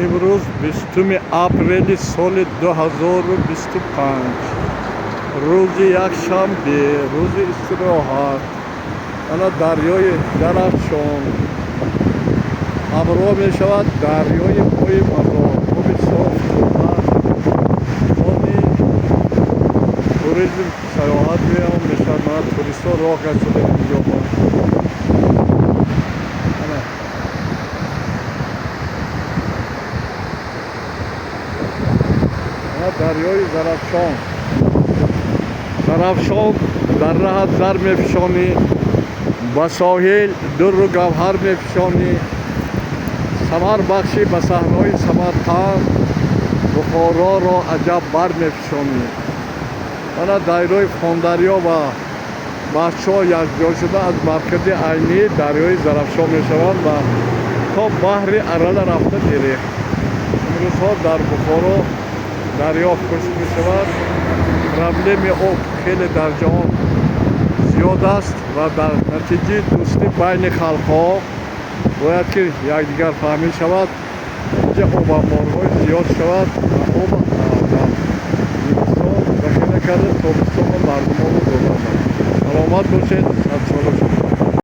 امروز 20 اپریل سال 2025 روز یکشنبه، روز استراحت. انا دریای درخشان همراه می شود دریای پای مزار. خوب صاف توریسم سیاحت میام میشن. من توریست ها راه گشته اینجا ها. دریای درفشان در راه زر میفشانی، با ساحل در و گوهر میفشانی، ثمر بخشی به صحرای سمرقند بخارا را عجب بر میفشانی. من دریای خاندریا و بچه ها یکجا شده از مرکز عینی دریای درفشان میشوند و تا بحر ارل رفته دیره. امروز ها در بخارا دریا خشک می شود. پرابلم آب خیلی در جهان زیاد است و در نتیجه دوستی بین خلق ها باید که یکدیگر فهمی شود. اینجا آب انبارهای زیاد شود و آب در زمستان ذخیره کرده تابستان مردم ها رو دادند. سلامت باشید.